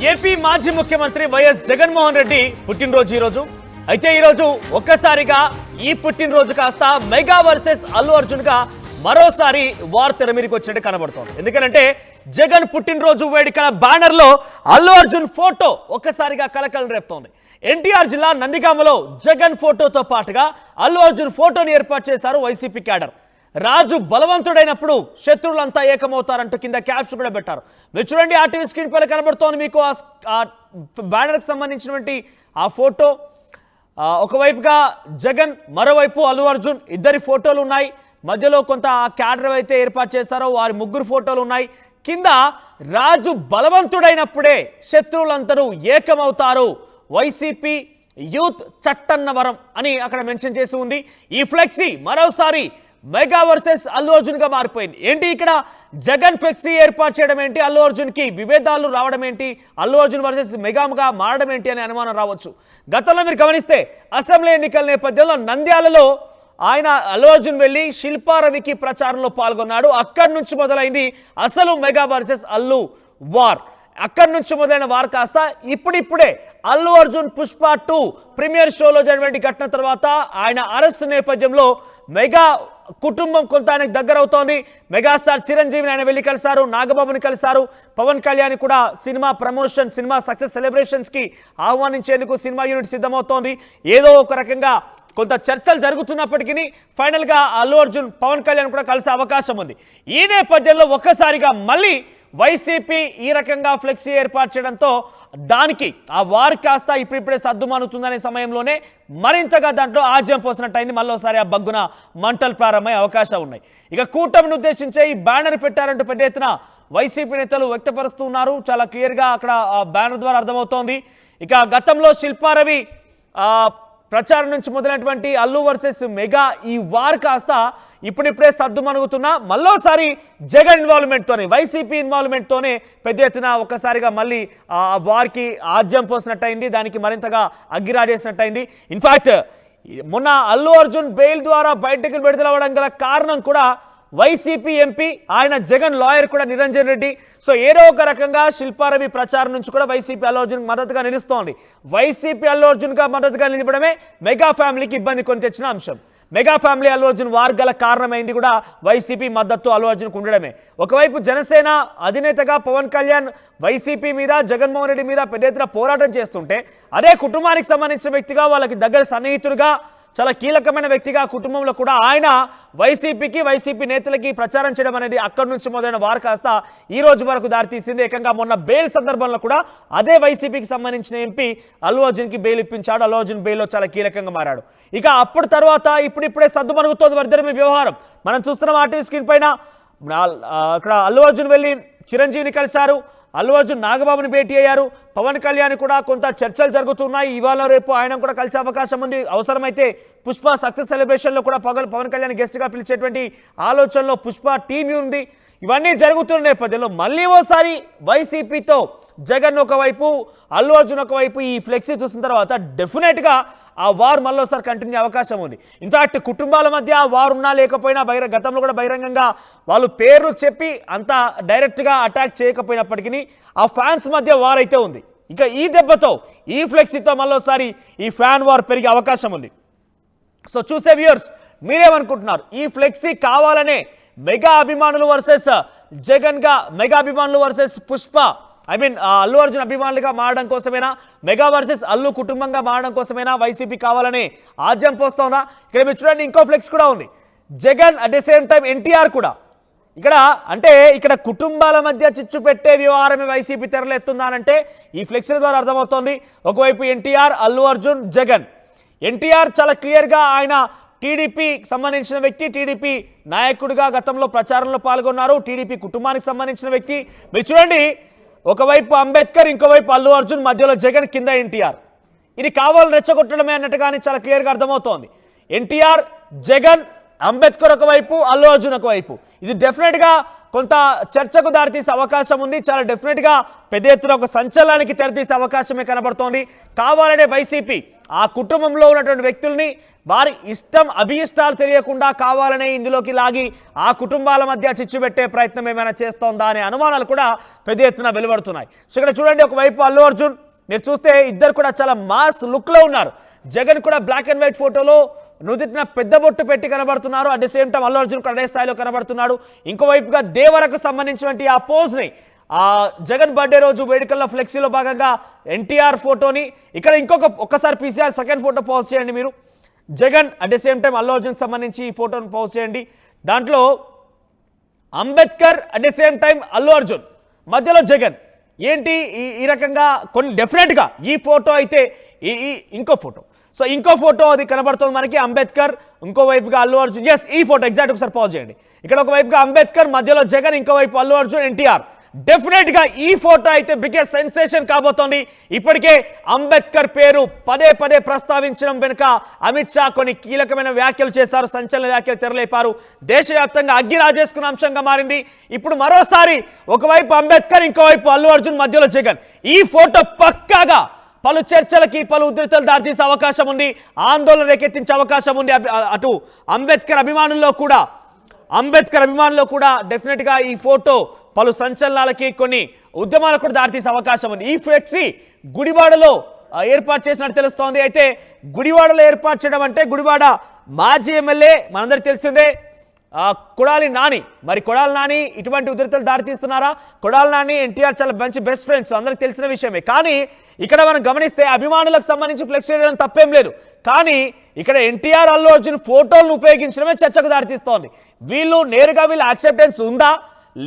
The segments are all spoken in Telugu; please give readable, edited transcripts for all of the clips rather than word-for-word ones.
ఏపీ మాజీ ముఖ్యమంత్రి వైఎస్ జగన్మోహన్ రెడ్డి పుట్టినరోజు ఈరోజు. అయితే ఈరోజు ఒక్కసారిగా ఈ పుట్టినరోజు కాస్త మెగా వర్సెస్ అల్లు అర్జున్ గా మరోసారి వార్ తెర మీదకి వచ్చినట్టు కనబడుతోంది. ఎందుకంటే జగన్ పుట్టినరోజు వేడుకల బ్యానర్ లో అల్లు అర్జున్ ఫోటో ఒక్కసారిగా కలకలం రేపుతోంది. ఎన్టీఆర్ జిల్లా నందిగామలో జగన్ ఫోటోతో పాటుగా అల్లు అర్జున్ ఫోటోని ఏర్పాటు చేశారు వైసీపీ క్యాడర్. రాజు బలవంతుడైనప్పుడు శత్రువులంతా ఏకమవుతారంటూ కింద క్యాప్షన్ కూడా పెట్టారు. మీరు చూడండి, ఆర్టీవీ స్క్రీన్ పైన కనబడుతోంది మీకు ఆ బ్యానర్కి సంబంధించినటువంటి ఆ ఫోటో. ఒకవైపుగా జగన్, మరోవైపు అల్లు అర్జున్, ఇద్దరి ఫోటోలు ఉన్నాయి. మధ్యలో కొంత క్యాడర్ అయితే ఏర్పాటు చేస్తారో వారి ముగ్గురు ఫోటోలు ఉన్నాయి. కింద రాజు బలవంతుడైనప్పుడే శత్రువులందరూ ఏకమవుతారు, వైసీపీ యూత్ చట్టన్నవరం అని అక్కడ మెన్షన్ చేసి ఉంది. ఈ ఫ్లెక్సీ మరోసారి మెగా వర్సెస్ అల్లు అర్జున్ గా మారిపోయింది. ఏంటి ఇక్కడ జగన్ ఫ్లెక్సీ ఏర్పాటు చేయడం ఏంటి, అల్లు అర్జున్ కి విభేదాలు రావడం ఏంటి, అల్లు అర్జున్ వర్సెస్ మెగాగా మారడం ఏంటి అనే అనుమానం రావచ్చు. గతంలో మీరు గమనిస్తే అసెంబ్లీ ఎన్నికల నేపథ్యంలో నంద్యాలలో ఆయన అల్లు అర్జున్ వెళ్ళి శిల్పారవికి ప్రచారంలో పాల్గొన్నాడు. అక్కడి నుంచి మొదలైంది అసలు మెగా వర్సెస్ అల్లు వార్. అక్కడి నుంచి మొదలైన వార్ కాస్త ఇప్పుడిప్పుడే అల్లు అర్జున్ పుష్ప 2 ప్రీమియర్ షోలో జరిగినటువంటి ఘటన తర్వాత ఆయన అరెస్ట్ నేపథ్యంలో మెగా కుటుంబం కొంత ఆయనకు దగ్గర అవుతోంది. మెగాస్టార్ చిరంజీవిని ఆయన వెళ్ళి కలిశారు, నాగబాబుని కలిశారు, పవన్ కళ్యాణ్ కూడా cinema promotion, cinema success celebrations కి ఆహ్వానించేందుకు సినిమా యూనిట్ సిద్ధమవుతోంది. ఏదో ఒక రకంగా కొంత చర్చలు జరుగుతున్నప్పటికీ ఫైనల్ గా అల్లు అర్జున్, పవన్ కళ్యాణ్ కూడా కలిసే అవకాశం ఉంది. ఈ నేపథ్యంలో ఒక్కసారిగా మళ్ళీ వైసీపీ ఈ రకంగా ఫ్లెక్సీ ఏర్పాటు చేయడంతో దానికి ఆ వారు కాస్త ఇప్పుడిప్పుడే సర్దుమణుతుందనే సమయంలోనే మరింతగా దాంట్లో ఆజ్యం పోసినట్టయింది. మళ్ళీసారి ఆ బగ్గున మంటలు ప్రారంభమయ్యే అవకాశాలు ఉన్నాయి. ఇక కూటమిని ఉద్దేశించే ఈ బ్యానర్ పెట్టారంటూ పెద్ద ఎత్తున వైసీపీ నేతలు వ్యక్తపరుస్తూ ఉన్నారు. చాలా క్లియర్గా అక్కడ ఆ బ్యానర్ ద్వారా అర్థమవుతోంది. ఇక గతంలో శిల్పారవి ప్రచారం నుంచి మొదలైనటువంటి అల్లు వర్సెస్ మెగా ఈ వార్ కాస్త ఇప్పుడిప్పుడే సర్దుమణుగుతున్నా మళ్ళోసారి జగన్ ఇన్వాల్వ్మెంట్తోనే, వైసీపీ ఇన్వాల్వ్మెంట్తోనే పెద్ద ఎత్తున ఒక్కసారిగా మళ్ళీ వారికి ఆజ్యం పోసినట్టయింది, దానికి మరింతగా అగ్గిరాజేసినట్టయింది. ఇన్ఫాక్ట్ మొన్న అల్లు అర్జున్ బెయిల్ ద్వారా బయటకు విడుదలవ్వడం గల కారణం కూడా వైసీపీ ఎంపీ, ఆయన జగన్ లాయర్ కూడా నిరంజన్ రెడ్డి. సో ఏదో ఒక రకంగా శిల్పారవి ప్రచారం నుంచి కూడా వైసీపీ అల్లు అర్జున్ మద్దతుగా నిలుస్తోంది. వైసీపీ అల్లు అర్జున్గా మద్దతుగా నిలవడమే మెగా ఫ్యామిలీకి ఇబ్బంది కొని తెచ్చిన అంశం. Mega family Allu Arjun war గల కారణమైంది కూడా వైసీపీ మద్దతు అల్లు అర్జున్కు ఉండడమే. ఒకవైపు జనసేన అధినేతగా పవన్ కళ్యాణ్ వైసీపీ మీద, జగన్మోహన్ రెడ్డి మీద పెద్ద ఎత్తున పోరాటం చేస్తుంటే, అదే కుటుంబానికి సంబంధించిన వ్యక్తిగా, వాళ్ళకి దగ్గర సన్నిహితుడుగా, చాలా కీలకమైన వ్యక్తిగా కుటుంబంలో కూడా ఆయన వైసీపీకి, వైసీపీ నేతలకి ప్రచారం చేయడం అనేది అక్కడి నుంచి మొదలైన వారు కాస్త ఈ రోజు వరకు దారితీసింది. ఏకంగా మొన్న బెయిల్ సందర్భంలో కూడా అదే వైసీపీకి సంబంధించిన ఎంపీ అల్లు అర్జున్కి బెయిల్ ఇప్పించాడు. అల్లు అర్జున్ బెయిల్లో చాలా కీలకంగా మారాడు. ఇక అప్పుడు తర్వాత ఇప్పుడిప్పుడే సర్దుమణుగుతోంది వారిద్దరి వ్యవహారం. మనం చూస్తున్నాం ఆర్టీవీ స్క్రీన్ పైన. అక్కడ అల్లు అర్జున్ వెళ్ళి చిరంజీవిని కలిశారు, అల్లు అర్జున్ నాగబాబుని భేటీ అయ్యారు, పవన్ కళ్యాణ్ కూడా కొంత చర్చలు జరుగుతున్నాయి. ఇవాళ రేపు ఆయన కూడా కలిసే అవకాశం ఉంది. అవసరమైతే పుష్ప సక్సెస్ సెలబ్రేషన్లో కూడా పవన్ కళ్యాణ్ గెస్ట్గా పిలిచేటువంటి ఆలోచనలో పుష్ప టీం ఉంది. ఇవన్నీ జరుగుతున్న నేపథ్యంలో మళ్ళీ ఓసారి వైసీపీతో జగన్ ఒకవైపు, అల్లు అర్జున్ ఒకవైపు ఈ ఫ్లెక్సీ చూసిన తర్వాత డెఫినెట్గా ఆ వార్ మళ్ళీసారి కంటిన్యూ అవకాశం ఉంది. ఇన్ఫాక్ట్ కుటుంబాల మధ్య ఆ వార్ ఉన్నా లేకపోయినా గతంలో కూడా బహిరంగంగా వాళ్ళు పేర్లు చెప్పి అంత డైరెక్ట్గా అటాక్ చేయకపోయినప్పటికీ ఆ ఫ్యాన్స్ మధ్య వార్ అయితే ఉంది. ఇక ఈ దెబ్బతో, ఈ ఫ్లెక్సీతో మళ్ళీసారి ఈ ఫ్యాన్ వార్ పెరిగే అవకాశం ఉంది. సో చూసే వ్యూయర్స్ మీరేమనుకుంటున్నారు? ఈ ఫ్లెక్సీ కావాలనే మెగా అభిమానులు వర్సెస్ జగన్గా, మెగా అభిమానులు వర్సెస్ పుష్ప, అల్లు అర్జున్ అభిమానులుగా మారడం కోసమేనా, మెగా వర్సెస్ అల్లు కుటుంబంగా మారడం కోసమేనా వైసీపీ కావాలని ఆజ్యం పోస్తోందా? ఇక్కడ మీరు చూడండి, ఇంకో ఫ్లెక్స్ కూడా ఉంది. Jagan at the same time NTR కూడా ఇక్కడ కుటుంబాల మధ్య చిచ్చు పెట్టే వ్యవహారమే వైసీపీ తెరలేస్తుందానంటే ఈ ఫ్లెక్స్ల ద్వారా అర్థమవుతోంది. ఒకవైపు ఎన్టీఆర్, అల్లు అర్జున్, జగన్. ఎన్టీఆర్ చాలా క్లియర్గా ఆయన టీడీపీకి సంబంధించిన వ్యక్తి, టీడీపీ నాయకుడిగా గతంలో ప్రచారంలో పాల్గొన్నారు, టీడీపీ కుటుంబానికి సంబంధించిన వ్యక్తి. మీరు చూడండి, ఒకవైపు అంబేద్కర్, ఇంకోవైపు అల్లు అర్జున్, మధ్యలో జగన్, కింద ఎన్టీఆర్. ఇది కావాలని రెచ్చగొట్టడమే అన్నట్టుగానే చాలా క్లియర్గా అర్థమవుతోంది. ఎన్టీఆర్, జగన్, అంబేద్కర్ ఒకవైపు, అల్లు అర్జున్ ఒకవైపు. ఇది డెఫినెట్గా కొంత చర్చకు దారితీసే అవకాశం ఉంది. చాలా డెఫినెట్గా పెద్ద ఎత్తున ఒక సంచలనానికి తెరతీసే అవకాశమే కనబడుతోంది. కావాలనే వైసీపీ ఆ కుటుంబంలో ఉన్నటువంటి వ్యక్తుల్ని వారి ఇష్టం అభియిష్టాలు తెలియకుండా కావాలనే ఇందులోకి లాగి ఆ కుటుంబాల మధ్య చిచ్చు పెట్టే ప్రయత్నం ఏమైనా చేస్తోందా అనే అనుమానాలు కూడా పెద్ద ఎత్తున వెలువడుతున్నాయి. సో ఇక్కడ చూడండి, ఒకవైపు అల్లు అర్జున్, మీరు చూస్తే ఇద్దరు కూడా చాలా మాస్ లుక్లో ఉన్నారు. జగన్ కూడా బ్లాక్ అండ్ వైట్ ఫోటోలో నుదిటిన పెద్ద బొట్టు పెట్టి కనబడుతున్నారు. At the same time Allu Arjun అదే స్థాయిలో కనబడుతున్నాడు. ఇంకోవైపుగా దేవరకు సంబంధించినటువంటి ఆ పోజ్ని ఆ జగన్ బర్త్డే రోజు వేడుకల్లో ఫ్లెక్సీలో భాగంగా ఎన్టీఆర్ ఫోటోని ఇక్కడ ఒక్కసారి పీసీఆర్ సెకండ్ ఫోటో పోస్ట్ చేయండి మీరు. Jagan at the same time Allu అర్జున్కి సంబంధించి ఈ ఫోటోని పోస్ట్ చేయండి. దాంట్లో Ambedkar at the same time Allu Arjun, మధ్యలో జగన్. ఏంటి ఈ రకంగా కొన్ని డెఫినెట్గా ఈ ఫోటో అయితే ఇంకో ఫోటో, సో ఇంకో ఫోటో అది కనబడుతుంది మనకి. అంబేద్కర్, ఇంకోవైపుగా అల్లు అర్జున్. ఎస్, ఈ ఫోటో ఎగ్జాక్ట్ ఒకసారి పాజ్ చేయండి. ఇక్కడ ఒకవైపుగా అంబేద్కర్, మధ్యలో జగన్, ఇంకోవైపు అల్లు అర్జున్, ఎన్టీఆర్. డెఫినెట్గా ఈ ఫోటో అయితే బిగ్గెస్ట్ సెన్సేషన్ కాబోతోంది. ఇప్పటికే అంబేద్కర్ పేరు పదే పదే ప్రస్తావించడం వెనుక అమిత్ షా కొన్ని కీలకమైన వ్యాఖ్యలు చేశారు, సంచలన వ్యాఖ్యలు తెరలేపారు. దేశవ్యాప్తంగా అగ్గి రాజేసుకున్న అంశంగా మారింది. ఇప్పుడు మరోసారి ఒకవైపు అంబేద్కర్, ఇంకోవైపు అల్లు అర్జున్, మధ్యలో జగన్. ఈ ఫోటో పక్కాగా పలు చర్చలకి, పలు ఉద్రిక్తలు దారితీసే అవకాశం ఉంది, ఆందోళన రేకెత్తించే అవకాశం ఉంది. అటు అంబేద్కర్ అభిమానుల్లో కూడా డెఫినెట్గా ఈ ఫోటో పలు సంచలనాలకి, కొన్ని ఉద్యమాలకు కూడా దారితీసే అవకాశం ఉంది. ఈ ఫ్లెక్సీ గుడివాడలో ఏర్పాటు చేసినట్టు తెలుస్తోంది. అయితే గుడివాడలో ఏర్పాటు చేయడం అంటే గుడివాడ మాజీ ఎమ్మెల్యే మనందరికీ తెలిసిందే కొడాలి నాని. మరి కొడాలి నాని ఇటువంటి ఉద్రిక్తలు దారితీస్తున్నారా? కొడాలి నాని, ఎన్టీఆర్ చాలా మంచి బెస్ట్ ఫ్రెండ్స్, అందరికి తెలిసిన విషయమే. కానీ ఇక్కడ మనం గమనిస్తే అభిమానులకు సంబంధించి ఫ్లెక్స్ చేయడం తప్పేం లేదు. కానీ ఇక్కడ ఎన్టీఆర్, అల్లు అర్జున్ ఫోటోలను ఉపయోగించడమే చర్చకు దారితీస్తోంది. వీళ్ళ యాక్సెప్టెన్స్ ఉందా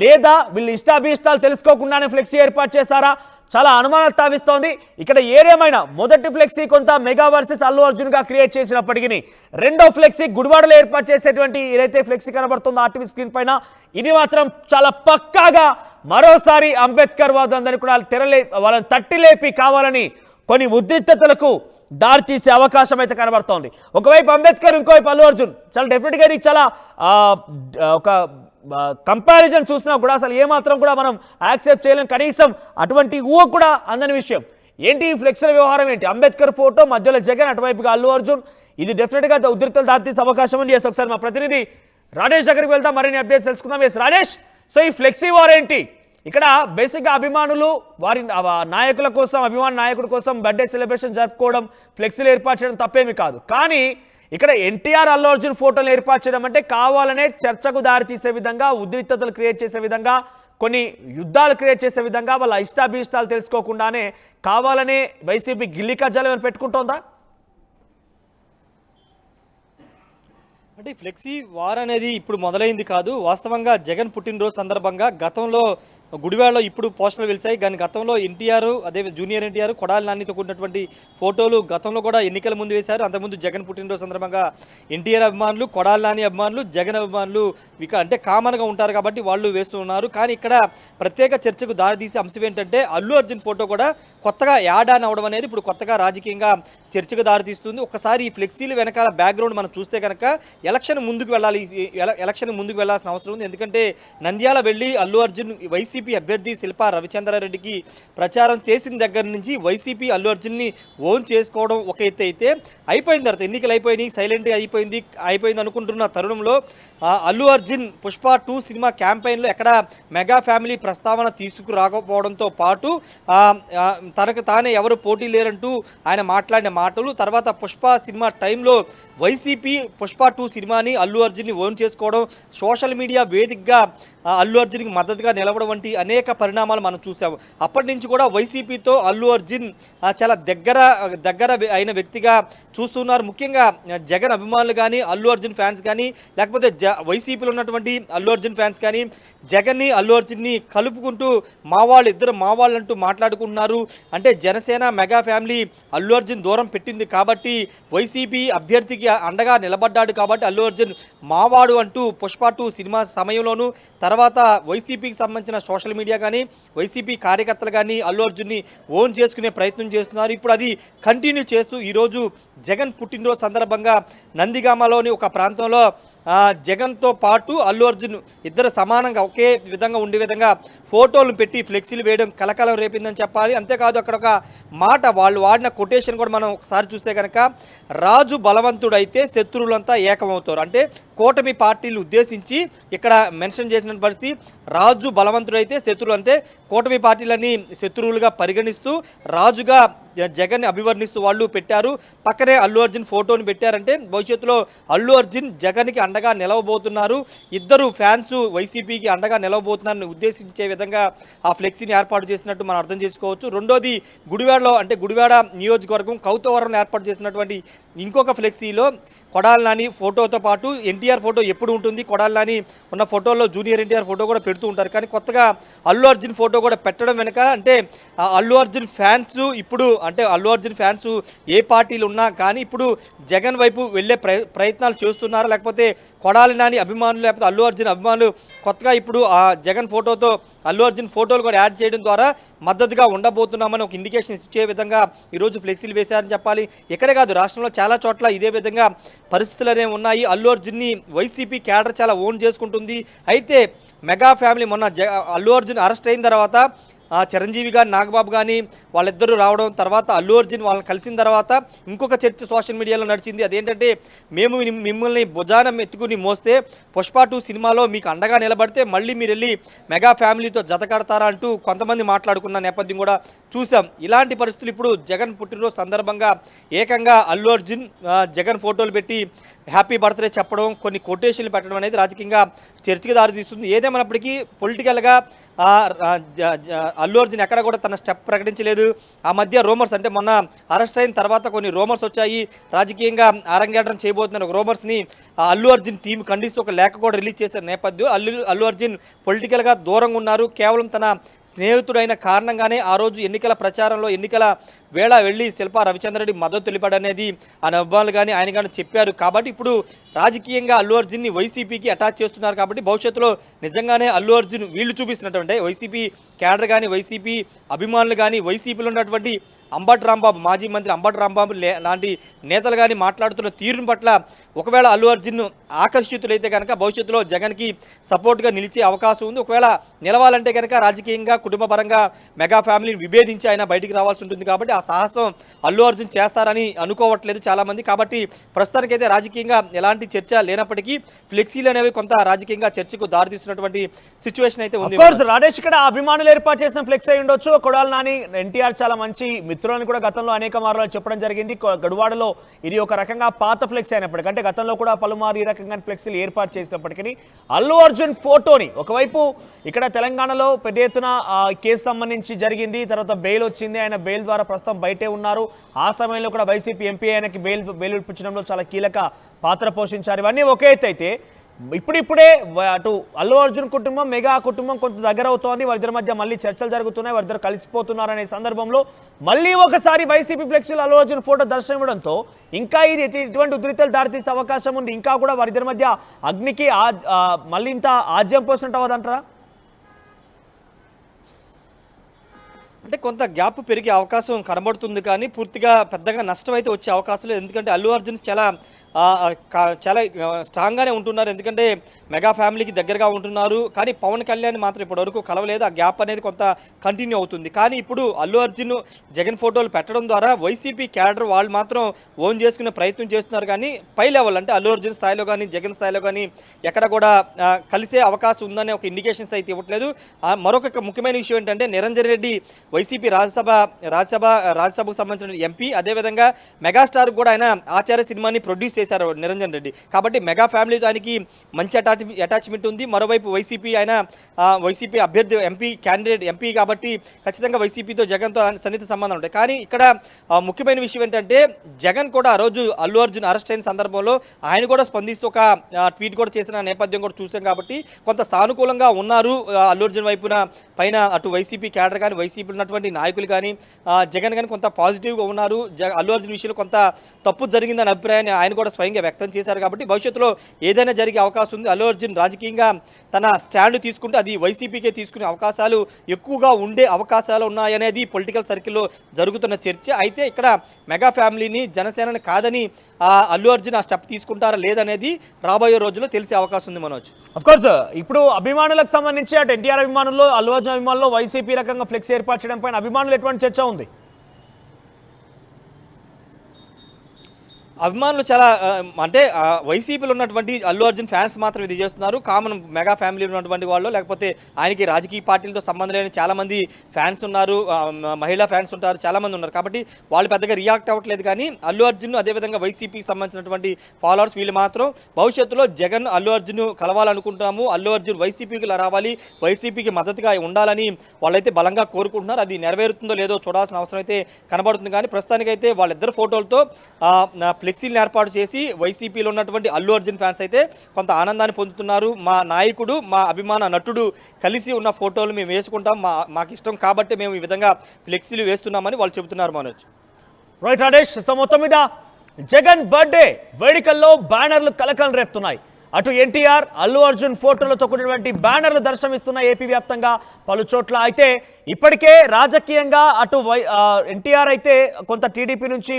లేదా, వీళ్ళు ఇష్టాభిష్టాలు తెలుసుకోకుండానే ఫ్లెక్సీ ఏర్పాటు చేశారా? చాలా అనుమానాలు తావిస్తోంది. ఇక్కడ ఏదేమైనా మొదటి ఫ్లెక్సీ కొంత మెగా వర్సెస్ అల్లు అర్జున్ గా క్రియేట్ చేసినప్పటికీ రెండో ఫ్లెక్సీ గుడివాడలో ఏర్పాటు చేసేటువంటి ఏదైతే ఫ్లెక్సీ కనబడుతుందో ఆర్టీవీ స్క్రీన్ పైన, ఇది మాత్రం చాలా పక్కాగా మరోసారి అంబేద్కర్ వాదందరినీ కూడా వాళ్ళని తట్టిలేపి కావాలని కొన్ని ఉద్రిక్తతలకు దారితీసే అవకాశం అయితే కనబడుతోంది. ఒకవైపు అంబేద్కర్, ఇంకోవైపు అల్లు అర్జున్. చాలా డెఫినెట్గా ఇది చాలా ఒక కంపారిజన్ చూసినా కూడా అసలు ఏమాత్రం కూడా మనం యాక్సెప్ట్ చేయలేం. కనీసం అటువంటి ఊహ కూడా అందని విషయం. ఏంటి ఈ ఫ్లెక్సీల వ్యవహారం ఏంటి? అంబేద్కర్ ఫోటో, మధ్యలో జగన్, అటువైపుగా అల్లు అర్జున్. ఇది డెఫినెట్గా ఉద్రిక్తలు దారితీసే అవకాశం ఉంది. ఒకసారి మా ప్రతినిధి రాజేష్ దగ్గరికి వెళ్తాం, మరిన్ని అప్డేట్స్ తెలుసుకుందాం. ఎస్ రాజేష్, సో ఈ ఫ్లెక్సీ వార్ ఏంటి? ఇక్కడ బేసిక్గా అభిమానులు వారి నాయకుల కోసం, అభిమాన నాయకుడి కోసం బర్త్డే సెలబ్రేషన్ జరుపుకోవడం, ఫ్లెక్సీలు ఏర్పాటు చేయడం తప్పేమీ కాదు. కానీ ఇక్కడ ఎన్టీఆర్, అల్లు అర్జున్ ఫోటోలు ఏర్పాటు చేయడం అంటే కావాలనే చర్చకు దారితీసే విధంగా, ఉద్రిక్తతలు క్రియేట్ చేసే విధంగా, కొన్ని యుద్ధాలు క్రియేట్ చేసే విధంగా, వాళ్ళ ఇష్టాభిష్టాలు తెలుసుకోకుండానే కావాలనే వైసీపీ గిల్లి కజ్జాలు ఏమైనా పెట్టుకుంటోందా? అంటే ఫ్లెక్సీ వార్ అనేది ఇప్పుడు మొదలైంది కాదు. వాస్తవంగా జగన్ పుట్టినరోజు సందర్భంగా గతంలో గుడివాడలో ఇప్పుడు పోస్టర్లు వెలిసాయి. కానీ గతంలో ఎన్టీఆర్, అదే జూనియర్ ఎన్టీఆర్, కొడాలి నానితో కూడినటువంటి ఫోటోలు గతంలో కూడా ఎన్నికల ముందు వేశారు. అంతకుముందు జగన్ పుట్టినరోజు సందర్భంగా ఎన్టీఆర్ అభిమానులు, కొడాలి నాని అభిమానులు, జగన్ అభిమానులు అంటే కామన్గా ఉంటారు కాబట్టి వాళ్ళు వేస్తూ ఉన్నారు. కానీ ఇక్కడ ప్రత్యేక చర్చకు దారితీసే అంశం ఏంటంటే అల్లు అర్జున్ ఫోటో కూడా కొత్తగా యాడ్ ఆన్ అవడం అనేది ఇప్పుడు కొత్తగా రాజకీయంగా చర్చకు దారితీస్తుంది. ఒక్కసారి ఈ ఫ్లెక్సీలు వెనకాల బ్యాక్గ్రౌండ్ మనం చూస్తే కనుక ఎలక్షన్ ముందుకు వెళ్ళాల్సిన అవసరం ఉంది. ఎందుకంటే నంద్యాల వెళ్ళి అల్లు అర్జున్ వైసీపీ అభ్యర్థి శిల్పా రవిచంద్రారెడ్డికి ప్రచారం చేసిన దగ్గర నుంచి వైసీపీ అల్లు అర్జున్ని ఓన్ చేసుకోవడం ఒక ఎత్తు అయితే, అయిపోయిన తర్వాత ఎన్నికలు అయిపోయినాయి, సైలెంట్గా అయిపోయింది అనుకుంటున్న తరుణంలో అల్లు అర్జున్ పుష్ప 2 సినిమా క్యాంపెయిన్లో ఎక్కడ మెగా ఫ్యామిలీ ప్రస్తావన తీసుకురాకపోవడంతో పాటు తనకు తానే ఎవరు పోటీ లేరంటూ ఆయన మాట్లాడిన మాటలు, తర్వాత పుష్ప సినిమా టైంలో వైసీపీ పుష్ప 2 సినిమాని అల్లు అర్జున్ని ఓన్ చేసుకోవడం, సోషల్ మీడియా వేదికగా అల్లు అర్జున్కి మద్దతుగా నిలవడం వంటి అనేక పరిణామాలు మనం చూసాము. అప్పటి నుంచి కూడా వైసీపీతో అల్లు అర్జున్ చాలా దగ్గర అయిన వ్యక్తిగా చూస్తున్నారు. ముఖ్యంగా జగన్ అభిమానులు కానీ, అల్లు అర్జున్ ఫ్యాన్స్ కానీ, లేకపోతే వైసీపీలో ఉన్నటువంటి అల్లు అర్జున్ ఫ్యాన్స్ కానీ జగన్ని, అల్లు అర్జున్ని కలుపుకుంటూ ఇద్దరు మా వాళ్ళు అంటూ మాట్లాడుకుంటున్నారు. అంటే జనసేన మెగా ఫ్యామిలీ అల్లు అర్జున్ దూరం పెట్టింది కాబట్టి, వైసీపీ అభ్యర్థికి అండగా నిలబడ్డాడు కాబట్టి అల్లు అర్జున్ మావాడు అంటూ పుష్ప 2 సినిమా సమయంలోనూ, తర్వాత వైసీపీకి సంబంధించిన సోషల్ మీడియా కానీ, వైసీపీ కార్యకర్తలు కానీ అల్లు అర్జున్ని ఓన్ చేసుకునే ప్రయత్నం చేస్తున్నారు. ఇప్పుడు అది కంటిన్యూ చేస్తూ ఈరోజు జగన్ పుట్టినరోజు సందర్భంగా నందిగామలోని ఒక ప్రాంతంలో జగన్తో పాటు అల్లు అర్జున్ ఇద్దరు సమానంగా ఒకే విధంగా ఉండే విధంగా ఫోటోలు పెట్టి ఫ్లెక్సీలు వేయడం కలకలం రేపిందని చెప్పాలి. అంతేకాదు అక్కడ ఒక మాట వాళ్ళు వాడిన కొటేషన్ కూడా మనం ఒకసారి చూస్తే కనుక, రాజు బలవంతుడైతే శత్రువులంతా ఏకమవుతారు. అంటే కూటమి పార్టీలు ఉద్దేశించి ఇక్కడ మెన్షన్ చేసిన పరిస్థితి, రాజు బలవంతుడైతే శత్రువులు, అంటే కూటమి పార్టీలన్నీ శత్రువులుగా పరిగణిస్తూ రాజుగా జగన్ని అభివర్ణిస్తూ వాళ్ళు పెట్టారు. పక్కనే అల్లు అర్జున్ ఫోటోని పెట్టారంటే భవిష్యత్తులో అల్లు అర్జున్ జగన్కి అండగా నిలవబోతున్నారు, ఇద్దరు ఫ్యాన్స్ వైసీపీకి అండగా నిలవబోతున్నారని ఉద్దేశించే విధంగా ఆ ఫ్లెక్సీని ఏర్పాటు చేసినట్టు మనం అర్థం చేసుకోవచ్చు. రెండోది గుడివాడలో, అంటే గుడివాడ నియోజకవర్గం కౌతవరంలో ఏర్పాటు చేసినటువంటి ఇంకొక ఫ్లెక్సీలో కొడాలి నాని ఫోటోతో పాటు ఎన్టీఆర్ ఫోటో ఎప్పుడు ఉంటుంది, కొడాలి నాని ఉన్న ఫోటోల్లో జూనియర్ ఎన్టీఆర్ ఫోటో కూడా పెడుతూ ఉంటారు. కానీ కొత్తగా అల్లు అర్జున్ ఫోటో కూడా పెట్టడం వెనుక, అంటే అల్లు అర్జున్ ఫ్యాన్స్ ఇప్పుడు, అంటే అల్లు అర్జున్ ఫ్యాన్స్ ఏ పార్టీలు ఉన్నా కానీ ఇప్పుడు జగన్ వైపు వెళ్ళే ప్రయత్నాలు చేస్తున్నారా, లేకపోతే కొడాలి నాని అభిమానులు లేకపోతే అల్లు అర్జున్ అభిమానులు కొత్తగా ఇప్పుడు ఆ జగన్ ఫోటోతో అల్లు అర్జున్ ఫోటోలు కూడా యాడ్ చేయడం ద్వారా మద్దతుగా ఉండబోతున్నామని ఒక ఇండికేషన్ ఇచ్చే విధంగా ఈరోజు ఫ్లెక్సీలు వేశారని చెప్పాలి. ఇక్కడే కాదు, రాష్ట్రంలో చాలా చోట్ల ఇదే విధంగా పరిస్థితులు అనేవి ఉన్నాయి. అల్లు అర్జున్ని వైసీపీ క్యాడర్ చాలా ఓన్ చేసుకుంటుంది. అయితే మెగా ఫ్యామిలీ మొన్న అల్లు అర్జున్ అరెస్ట్ అయిన తర్వాత చిరంజీవి గారు, నాగబాబు కానీ వాళ్ళిద్దరూ రావడం, తర్వాత అల్లు అర్జున్ వాళ్ళని కలిసిన తర్వాత ఇంకొక చర్చ సోషల్ మీడియాలో నడిచింది. అదేంటంటే, మేము మిమ్మల్ని భుజానం ఎత్తుకుని మోస్తే పుష్ప 2 సినిమాలో మీకు అండగా నిలబడితే మళ్ళీ మీరు వెళ్ళి మెగా ఫ్యామిలీతో జత కడతారా అంటూ కొంతమంది మాట్లాడుకున్న నేపథ్యం కూడా చూసాం. ఇలాంటి పరిస్థితులు ఇప్పుడు జగన్ పుట్టినరోజు సందర్భంగా ఏకంగా అల్లు అర్జున్ జగన్ ఫోటోలు పెట్టి హ్యాపీ బర్త్డే చెప్పడం, కొన్ని కొటేషన్లు పెట్టడం అనేది రాజకీయంగా చర్చకి దారితీస్తుంది. ఏదేమైనప్పటికీ పొలిటికల్గా అల్లు అర్జున్ ఎక్కడ కూడా తన స్టెప్ ప్రకటించలేదు. ఆ మధ్య రూమర్స్, అంటే మొన్న అరెస్ట్ అయిన తర్వాత కొన్ని రూమర్స్ వచ్చాయి, రాజకీయంగా అరంగేట్రం చేయబోతున్న ఒక రూమర్స్ని అల్లు అర్జున్ టీం ఖండిస్తూ ఒక లేఖ కూడా రిలీజ్ చేసిన నేపథ్యం. అల్లు అర్జున్ పొలిటికల్గా దూరంగా ఉన్నారు. కేవలం తన స్నేహితుడైన కారణంగానే ఆ రోజు ఎన్నికల ప్రచారంలో ఎన్నికల వేళ వెళ్ళి శిల్పా రవిచంద్రరెడ్డి మద్దతు తెలిపాడనేది ఆ అభిమానులు కానీ ఆయన కానీ చెప్పారు. కాబట్టి ఇప్పుడు రాజకీయంగా అల్లు అర్జున్ని వైసీపీకి అటాచ్ చేస్తున్నారు. కాబట్టి భవిష్యత్తులో నిజంగానే అల్లు అర్జున్ వీళ్ళు చూపిస్తున్నటువంటి వైసీపీ క్యాడర్ కానీ వైసీపీ అభిమానులు కానీ వైసీపీలో ఉన్నటువంటి అంబటి రాంబాబు, మాజీ మంత్రి అంబటి రాంబాబు లాంటి నేతలు కానీ మాట్లాడుతున్న తీరుని పట్ల ఒకవేళ అల్లు అర్జున్ ఆకర్షితులైతే కనుక భవిష్యత్తులో జగన్కి సపోర్ట్గా నిలిచే అవకాశం ఉంది. ఒకవేళ నిలవాలంటే కనుక రాజకీయంగా కుటుంబపరంగా మెగా ఫ్యామిలీని విభేదించి ఆయన బయటికి రావాల్సి ఉంటుంది. కాబట్టి ఆ సాహసం అల్లు అర్జున్ చేస్తారని అనుకోవట్లేదు చాలామంది. కాబట్టి ప్రస్తుతానికైతే రాజకీయంగా ఎలాంటి చర్చ లేనప్పటికీ ఫ్లెక్సీలు అనేవి కొంత రాజకీయంగా చర్చకు దారితీస్తున్నటువంటి సిచ్యువేషన్ అయితే ఉంది. రాజేష్, ఇక్కడ అభిమానులు ఏర్పాటు చేసిన ఫ్లెక్స్ అయి ఉండొచ్చు. కొడాలి నాని, ఎన్టీఆర్ చాలా మంచి మిత్రులని కూడా గతంలో అనేక మార్లు చెప్పడం జరిగింది. గడువాడలో ఇది ఒక రకంగా పాత ఫ్లెక్స్ అయినప్పటికీ, అంటే గతంలో కూడా పలుమారు ఈ రకంగా ఫ్లెక్సీలు ఏర్పాటు చేసినప్పటికీ అల్లు అర్జున్ ఫోటోని ఒకవైపు ఇక్కడ తెలంగాణలో పెద్ద ఎత్తున కేసు సంబంధించి జరిగింది, తర్వాత బెయిల్ వచ్చింది, ఆయన బెయిల్ ద్వారా ప్రస్తుతం బయటే ఉన్నారు. ఆ సమయంలో కూడా వైసీపీ ఎంపీ ఆయనకి బెయిల్ ఇప్పించడంలో చాలా కీలక పాత్ర పోషించారు. ఇవన్నీ ఒకే ఎత్తు అయితే ఇప్పుడిప్పుడే అటు అల్లు అర్జున్ కుటుంబం మెగా కుటుంబం కొంత దగ్గర అవుతోంది. వారిద్దరి మధ్య మళ్ళీ చర్చలు జరుగుతున్నాయి, వారిద్దరు కలిసిపోతున్నారు అనే సందర్భంలో మళ్ళీ ఒకసారి వైసీపీ ఫ్లెక్సీలో అల్లు అర్జున్ ఫోటో దర్శనం ఇవ్వడంతో ఇంకా ఇది ఇటువంటి ఉద్రిక్తలు దారితీసే అవకాశం ఉంది. ఇంకా కూడా వారిద్దరి మధ్య అగ్నికి మళ్ళీ ఇంత ఆజ్యం పోసినట్టు అవ్వదంటారా? అంటే కొంత గ్యాప్ పెరిగే అవకాశం కనబడుతుంది, కానీ పూర్తిగా పెద్దగా నష్టం అయితే వచ్చే అవకాశం లేదు. ఎందుకంటే అల్లు అర్జున్ చాలా స్ట్రాంగ్గానే ఉంటున్నారు. ఎందుకంటే మెగా ఫ్యామిలీకి దగ్గరగా ఉంటున్నారు. కానీ పవన్ కళ్యాణ్ మాత్రం ఇప్పటివరకు కలవలేదు. ఆ గ్యాప్ అనేది కొంత కంటిన్యూ అవుతుంది. కానీ ఇప్పుడు అల్లు అర్జున్ జగన్ ఫోటోలు పెట్టడం ద్వారా వైసీపీ క్యాడర్ వాళ్ళు మాత్రం ఓన్ చేసుకునే ప్రయత్నం చేస్తున్నారు. కానీ పై లెవెల్, అంటే అల్లు అర్జున్ స్థాయిలో కానీ జగన్ స్థాయిలో కానీ ఎక్కడ కూడా కలిసే అవకాశం ఉందనే ఒక ఇండికేషన్స్ అయితే ఇవ్వట్లేదు. మరొక ముఖ్యమైన విషయం ఏంటంటే, నిరంజన్ రెడ్డి వైసీపీ రాజ్యసభకు సంబంధించిన ఎంపీ, అదేవిధంగా మెగాస్టార్ కూడా ఆయన ఆచార్య సినిమాని ప్రొడ్యూస్ చేశారు నిరంజన్ రెడ్డి. కాబట్టి మెగా ఫ్యామిలీ దానికి మంచి అటాచ్మెంట్ ఉంది. మరోవైపు వైసీపీ ఆయన వైసీపీ అభ్యర్థి ఎంపీ కాబట్టి ఖచ్చితంగా వైసీపీతో జగన్తో సన్నిహిత సంబంధం ఉంటాయి. కానీ ఇక్కడ ముఖ్యమైన విషయం ఏంటంటే, జగన్ కూడా ఆ రోజు అల్లు అర్జున్ అరెస్ట్ అయిన సందర్భంలో ఆయన కూడా స్పందిస్తూ ఒక ట్వీట్ కూడా చేసిన నేపథ్యం కూడా చూసాం. కాబట్టి కొంత సానుకూలంగా ఉన్నారు అల్లు అర్జున్ పైన అటు వైసీపీ క్యాడర్ కానీ వైసీపీ ఉన్నటువంటి నాయకులు కానీ జగన్ కానీ కొంత పాజిటివ్గా ఉన్నారు. అల్లు అర్జున్ విషయంలో కొంత తప్పు జరిగిందనే అభిప్రాయాన్ని ఆయన కూడా కూడా స్వయంగా వ్యక్తం చేశారు కాబట్టి భవిష్యత్తులో ఏదైనా జరిగే అవకాశం ఉంది. అల్లు అర్జున్ రాజకీయంగా తన స్టాండ్ తీసుకుంటే అది వైసీపీకే తీసుకునే అవకాశాలు ఎక్కువగా ఉండే అవకాశాలు ఉన్నాయనేది పొలిటికల్ సర్కిల్లో జరుగుతున్న చర్చ. అయితే ఇక్కడ మెగా ఫ్యామిలీని జనసేనని కాదని అల్లు అర్జున్ ఆ స్టెప్ తీసుకుంటారా లేదనేది రాబోయే రోజుల్లో తెలిసే అవకాశం ఉంది మనోజ్. అఫ్ కోర్స్ ఇప్పుడు అభిమానులకు సంబంధించి అటు ఎన్టీఆర్ అభిమానుల్లో అల్లు అర్జున్ అభిమానుల్లో వైసీపీ రకంగా ఫ్లెక్స్ ఏర్పాటు చేయడం పైన అభిమానులు ఎటువంటి చర్చ ఉంది? అభిమానులు చాలా అంటే వైసీపీలో ఉన్నటువంటి అల్లు అర్జున్ ఫ్యాన్స్ మాత్రం ఇది చేస్తున్నారు. కామన్ మెగా ఫ్యామిలీలో ఉన్నటువంటి వాళ్ళు లేకపోతే ఆయనకి రాజకీయ పార్టీలతో సంబంధం లేని చాలామంది ఫ్యాన్స్ ఉన్నారు, మహిళా ఫ్యాన్స్ ఉంటారు, చాలామంది ఉన్నారు. కాబట్టి వాళ్ళు పెద్దగా రియాక్ట్ అవ్వట్లేదు. కానీ అల్లు అర్జున్ అదేవిధంగా వైసీపీకి సంబంధించినటువంటి ఫాలోవర్స్ వీళ్ళు మాత్రం భవిష్యత్తులో జగన్ అల్లు అర్జున్ కలవాలనుకుంటున్నాము, అల్లు అర్జున్ వైసీపీకి రావాలి, వైసీపీకి మద్దతుగా ఉండాలని వాళ్ళైతే బలంగా కోరుకుంటున్నారు. అది నెరవేరుతుందో లేదో చూడాల్సిన అవసరం అయితే కనబడుతుంది. కానీ ప్రస్తుతానికైతే వాళ్ళిద్దరు ఫోటోలతో ఫ్లెక్సీలను ఏర్పాటు చేసి వైసీపీలో ఉన్నటువంటి అల్లు అర్జున్ ఫ్యాన్స్ అయితే కొంత ఆనందాన్ని పొందుతున్నారు. మా నాయకుడు, మా అభిమాన నటుడు కలిసి ఉన్న ఫోటోలు మేము వేసుకుంటాం, మాకు ఇష్టం కాబట్టి మేము ఈ విధంగా ఫ్లెక్సీలు వేస్తున్నామని వాళ్ళు చెబుతున్నారు మనోజ్. రైట్ ఆదేశ్. సో మొత్తం మీద జగన్ బర్త్డే వేడుకల్లో బ్యానర్లు కలకలం రేపుతున్నాయి. అటు ఎన్టీఆర్ అల్లు అర్జున్ ఫోటోలతో కూడినటువంటి బ్యానర్లు దర్శనమిస్తున్న ఏపీ వ్యాప్తంగా పలు చోట్ల. అయితే ఇప్పటికే రాజకీయంగా అటు ఎన్టీఆర్ అయితే కొంత టీడీపీ నుంచి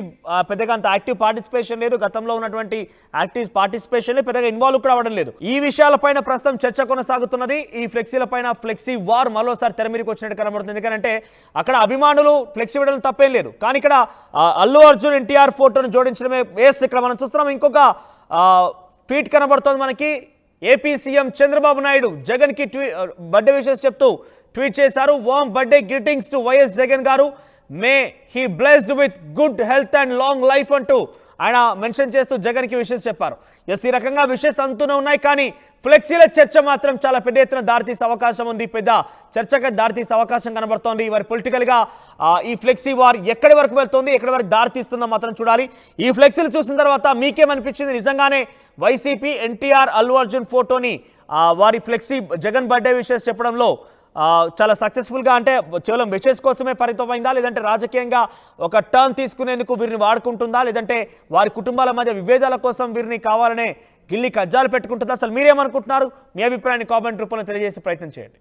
పెద్దగా అంత యాక్టివ్ పార్టిసిపేషన్ లేదు, గతంలో ఉన్నటువంటి యాక్టివ్ పార్టిసిపేషన్ పెద్దగా ఇన్వాల్వ్ కూడా అవ్వడం లేదు. ఈ విషయాలపైన ప్రస్తుతం చర్చ కొనసాగుతున్నది. ఈ ఫ్లెక్సీల పైన ఫ్లెక్సీ వార్ మరోసారి తెరమీరికి వచ్చినట్టు కనబడుతుంది. ఎందుకంటే అక్కడ అభిమానులు ఫ్లెక్సీ వేయడం తప్పేం లేదు, కానీ ఇక్కడ అల్లు అర్జున్ ఎన్టీఆర్ ఫోటోను జోడించడమే వేస్ట్. ఇక్కడ మనం చూస్తున్నాం ఇంకొక ట్వీట్ కనబడుతోంది మనకి. ఏపీ సీఎం చంద్రబాబు నాయుడు జగన్ కి బర్త్డే విషెస్ చెప్తూ ట్వీట్ చేశారు. Warm birthday greetings to YS Jagan గారు, may he blessed with good health and long life అంటూ ఆయన మెన్షన్ చేస్తూ జగన్ కి విషెస్ చెప్పారు. ఎస్, ఈ రకంగా విషెస్ అంతూనే ఉన్నాయి, కానీ ఫ్లెక్సీల చర్చ మాత్రం చాలా పెద్ద ఎత్తున దారితీసే అవకాశం ఉంది. పెద్ద చర్చగా దారితీసే అవకాశం కనబడుతోంది. వారి పొలిటికల్గా ఈ ఫ్లెక్సీ వార్ ఎక్కడి వరకు వెళ్తుంది, ఎక్కడి వరకు దారితీస్తుందో మాత్రం చూడాలి. ఈ ఫ్లెక్సీలు చూసిన తర్వాత మీకేమనిపించింది? నిజంగానే వైసీపీ ఎన్టీఆర్ అల్లు అర్జున్ ఫోటోని వారి ఫ్లెక్సీ జగన్ బర్త్డే విషెస్ చెప్పడంలో చాలా సక్సెస్ఫుల్గా, అంటే కేవలం విషెస్ కోసమే పరిమితమైందా, లేదంటే రాజకీయంగా ఒక టర్న్ తీసుకునేందుకు వీరిని వాడుకుంటుందా, లేదంటే వారి కుటుంబాల మధ్య విభేదాల కోసం వీరిని కావాలనే గిల్లి కజ్జాలు పెట్టుకుంటుందా? అసలు మీరేమనుకుంటున్నారు? మీ అభిప్రాయాన్ని కామెంట్ రూపంలో తెలియజేసే ప్రయత్నం చేయండి.